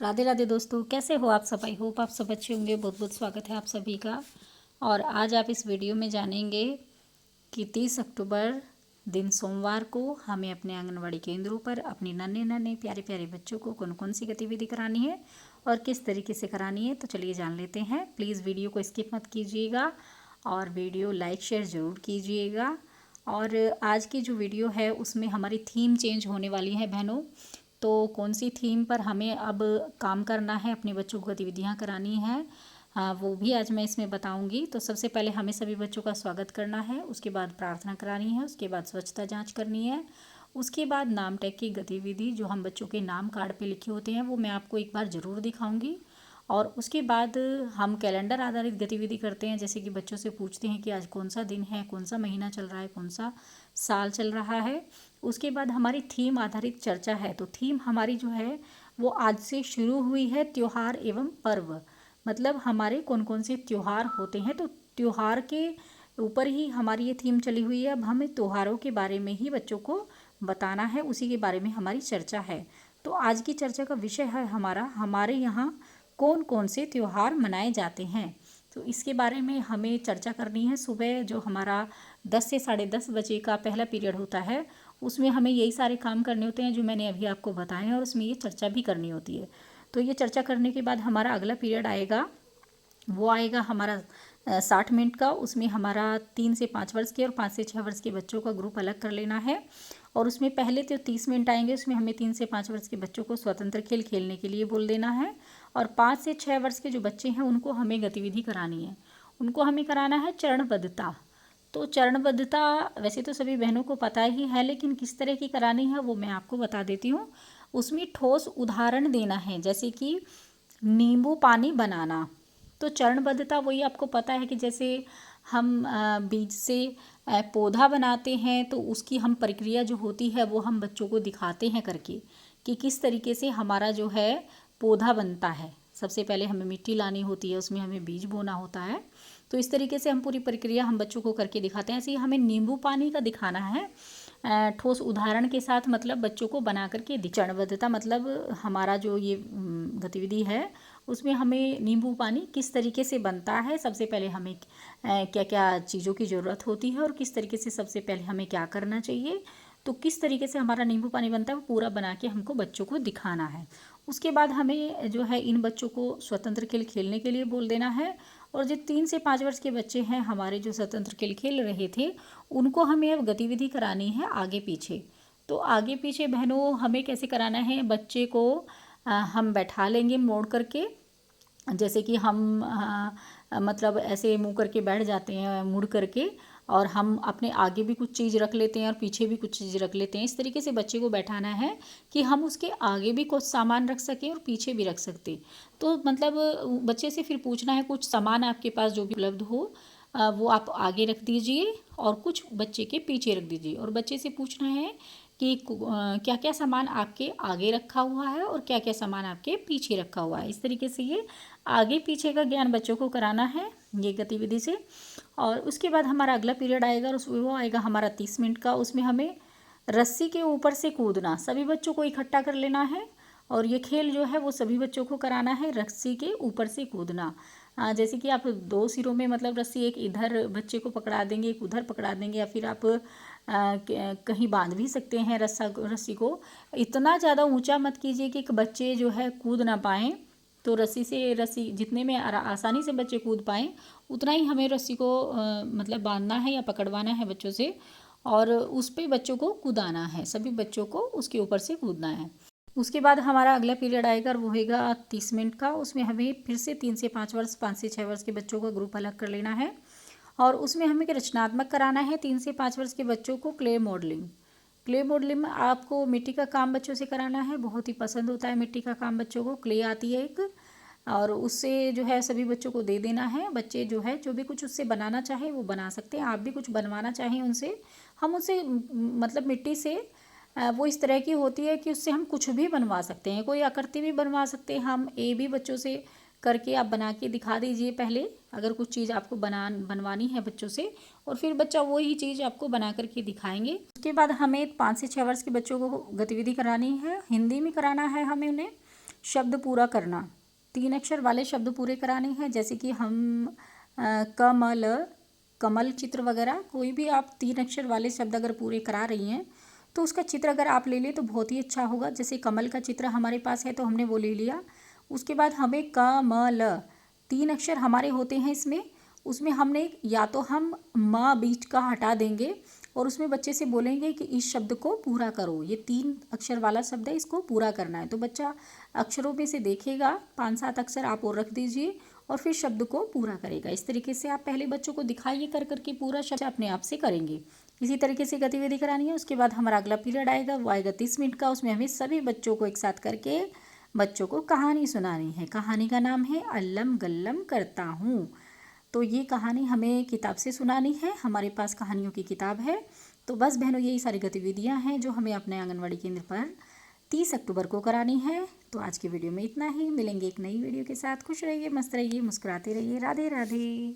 राधे राधे दोस्तों, कैसे हो आप सब। आई होप आप सब अच्छे होंगे। बहुत बहुत स्वागत है आप सभी का। और आज आप इस वीडियो में जानेंगे कि 30 अक्टूबर दिन सोमवार को हमें अपने आंगनवाड़ी केंद्रों पर अपने नन्हे नन्हे प्यारे प्यारे बच्चों को कौन कौन सी गतिविधि करानी है और किस तरीके से करानी है। तो चलिए जान लेते हैं। प्लीज़ वीडियो को स्किप मत कीजिएगा और वीडियो लाइक शेयर ज़रूर कीजिएगा। और आज की जो वीडियो है उसमें हमारी थीम चेंज होने वाली है बहनों। तो कौन सी थीम पर हमें अब काम करना है, अपने बच्चों को गतिविधियाँ करानी है, वो भी आज मैं इसमें बताऊंगी। तो सबसे पहले हमें सभी बच्चों का स्वागत करना है, उसके बाद प्रार्थना करानी है, उसके बाद स्वच्छता जांच करनी है, उसके बाद नाम टैग की गतिविधि जो हम बच्चों के नाम कार्ड पे लिखे होते हैं वो मैं आपको एक बार ज़रूर दिखाऊंगी। और उसके बाद हम कैलेंडर आधारित गतिविधि करते हैं, जैसे कि बच्चों से पूछते हैं कि आज कौन सा दिन है, कौन सा महीना चल रहा है, कौन सा साल चल रहा है। उसके बाद हमारी थीम आधारित चर्चा है। तो थीम हमारी जो है वो आज से शुरू हुई है, त्योहार एवं पर्व। मतलब हमारे कौन कौन से त्योहार होते हैं, तो त्योहार के ऊपर ही हमारी ये थीम चली हुई है। अब हमें त्योहारों के बारे में ही बच्चों को बताना है, उसी के बारे में हमारी चर्चा है। तो आज की चर्चा का विषय है हमारे यहाँ कौन कौन से त्योहार मनाए जाते हैं। तो इसके बारे में हमें चर्चा करनी है। सुबह जो हमारा 10 से 10:30 बजे का पहला पीरियड होता है उसमें हमें यही सारे काम करने होते हैं जो मैंने अभी आपको बताए हैं, और उसमें ये चर्चा भी करनी होती है। तो ये चर्चा करने के बाद हमारा अगला पीरियड आएगा, वो आएगा हमारा 60 मिनट का। उसमें हमारा 3 से 5 वर्ष के और 5 से 6 वर्ष के बच्चों का ग्रुप अलग कर लेना है। और उसमें पहले तो 30 मिनट आएंगे, उसमें हमें 3 से 5 वर्ष के बच्चों को स्वतंत्र खेल खेलने के लिए बोल देना है। और 5 से 6 वर्ष के जो बच्चे हैं उनको हमें गतिविधि करानी है, उनको हमें कराना है चरणबद्धता। तो चरणबद्धता वैसे तो सभी बहनों को पता ही है, लेकिन किस तरह की करानी है वो मैं आपको बता देती हूँ। उसमें ठोस उदाहरण देना है, जैसे कि नींबू पानी बनाना। तो चरणबद्धता वही आपको पता है कि जैसे हम बीज से पौधा बनाते हैं, तो उसकी हम प्रक्रिया जो होती है वो हम बच्चों को दिखाते हैं करके कि किस तरीके से हमारा जो है पौधा बनता है। सबसे पहले हमें मिट्टी लानी होती है, उसमें हमें बीज बोना होता है। तो इस तरीके से हम पूरी प्रक्रिया हम बच्चों को करके दिखाते हैं। ऐसे ही हमें नींबू पानी का दिखाना है ठोस उदाहरण के साथ, मतलब बच्चों को बना करके चरणबद्धता मतलब हमारा जो ये गतिविधि है उसमें हमें नींबू पानी किस तरीके से बनता है, सबसे पहले हमें क्या क्या चीज़ों की ज़रूरत होती है और किस तरीके से सबसे पहले हमें क्या करना चाहिए, तो किस तरीके से हमारा नींबू पानी बनता है वो पूरा बना के हमको बच्चों को दिखाना है। उसके बाद हमें जो है इन बच्चों को स्वतंत्र खेल खेलने के लिए बोल देना है। और जो 3 से 5 वर्ष के बच्चे हैं हमारे जो स्वतंत्र खेल खेल रहे थे, उनको हमें अब गतिविधि करानी है आगे पीछे। तो आगे पीछे बहनों हमें कैसे कराना है, बच्चे को हम बैठा लेंगे मोड़ करके, जैसे कि हम मतलब ऐसे मुँह करके बैठ जाते हैं मुड़ करके, और हम अपने आगे भी कुछ चीज़ रख लेते हैं और पीछे भी कुछ चीज़ रख लेते हैं। इस तरीके से बच्चे को बैठाना है कि हम उसके आगे भी कुछ सामान रख सकें और पीछे भी रख सकते। तो मतलब बच्चे से फिर पूछना है कुछ सामान आपके पास जो भी उपलब्ध हो वो आप आगे रख दीजिए और कुछ बच्चे के पीछे रख दीजिए। और बच्चे से पूछना है कि क्या क्या सामान आपके आगे रखा हुआ है और क्या क्या सामान आपके पीछे रखा हुआ है। इस तरीके से ये आगे पीछे का ज्ञान बच्चों को कराना है ये गतिविधि से। और उसके बाद हमारा अगला पीरियड आएगा और वो आएगा हमारा 30 मिनट का। उसमें हमें रस्सी के ऊपर से कूदना, सभी बच्चों को इकट्ठा कर लेना है और ये खेल जो है वो सभी बच्चों को कराना है, रस्सी के ऊपर से कूदना। जैसे कि आप 2 सिरों में मतलब रस्सी एक इधर बच्चे को पकड़ा देंगे, एक उधर पकड़ा देंगे, या फिर आप कहीं बांध भी सकते हैं रस्सी को। इतना ज़्यादा ऊंचा मत कीजिए कि बच्चे जो है कूद ना पाएँ। तो रस्सी जितने में आसानी से बच्चे कूद पाएँ उतना ही हमें रस्सी को मतलब बांधना है या पकड़वाना है बच्चों से, और उस पे बच्चों को कूदाना है, सभी बच्चों को उसके ऊपर से कूदना है। उसके बाद हमारा अगला पीरियड आएगा और वो होगा 30 मिनट का। उसमें हमें फिर से 3 से 5 वर्ष 5 से 6 वर्ष के बच्चों का ग्रुप अलग कर लेना है और उसमें हमें रचनात्मक कराना है। 3 से 5 वर्ष के बच्चों को क्ले मॉडलिंग में आपको मिट्टी का काम बच्चों से कराना है। बहुत ही पसंद होता है मिट्टी का काम बच्चों को, क्ले आती है एक, और उससे जो है सभी बच्चों को दे देना है। बच्चे जो है जो भी कुछ उससे बनाना चाहे वो बना सकते हैं। आप भी कुछ बनवाना चाहें उनसे, हम उनसे मतलब मिट्टी से वो इस तरह की होती है कि उससे हम कुछ भी बनवा सकते हैं, कोई आकृति भी बनवा सकते हैं। हम ए भी बच्चों से करके आप बना के दिखा दीजिए पहले, अगर कुछ चीज़ आपको बनवानी है बच्चों से, और फिर बच्चा वही चीज़ आपको बना करके दिखाएंगे। उसके बाद हमें 5 से 6 वर्ष के बच्चों को गतिविधि करानी है, हिंदी में कराना है हमें उन्हें। शब्द पूरा करना, 3 अक्षर वाले शब्द पूरे कराने हैं। जैसे कि हम कमल, कमल चित्र वगैरह, कोई भी आप 3 अक्षर वाले शब्द अगर पूरे करा रही हैं तो उसका चित्र अगर आप ले लें तो बहुत ही अच्छा होगा। जैसे कमल का चित्र हमारे पास है तो हमने वो ले लिया। उसके बाद हमें कमल, 3 अक्षर हमारे होते हैं इसमें, उसमें हमने या तो हम म बीच का हटा देंगे और उसमें बच्चे से बोलेंगे कि इस शब्द को पूरा करो, ये 3 अक्षर वाला शब्द है, इसको पूरा करना है। तो बच्चा अक्षरों में से देखेगा, 5-7 अक्षर आप और रख दीजिए और फिर शब्द को पूरा करेगा। इस तरीके से आप पहले बच्चों को दिखाइए कर करके, पूरा शब्द अपने आप से करेंगे। इसी तरीके से गतिविधि करानी है। उसके बाद हमारा अगला पीरियड आएगा, वो आएगा 30 मिनट का। उसमें हमें सभी बच्चों को एक साथ करके बच्चों को कहानी सुनानी है। कहानी का नाम है अल्लम गल्लम करता हूँ। तो ये कहानी हमें किताब से सुनानी है, हमारे पास कहानियों की किताब है। तो बस बहनों, यही सारी गतिविधियाँ हैं जो हमें अपने आंगनवाड़ी केंद्र पर 30 अक्टूबर को करानी है। तो आज की वीडियो में इतना ही। मिलेंगे एक नई वीडियो के साथ। खुश रहिए, मस्त रहिए, मुस्कुराते रहिए। राधे राधे।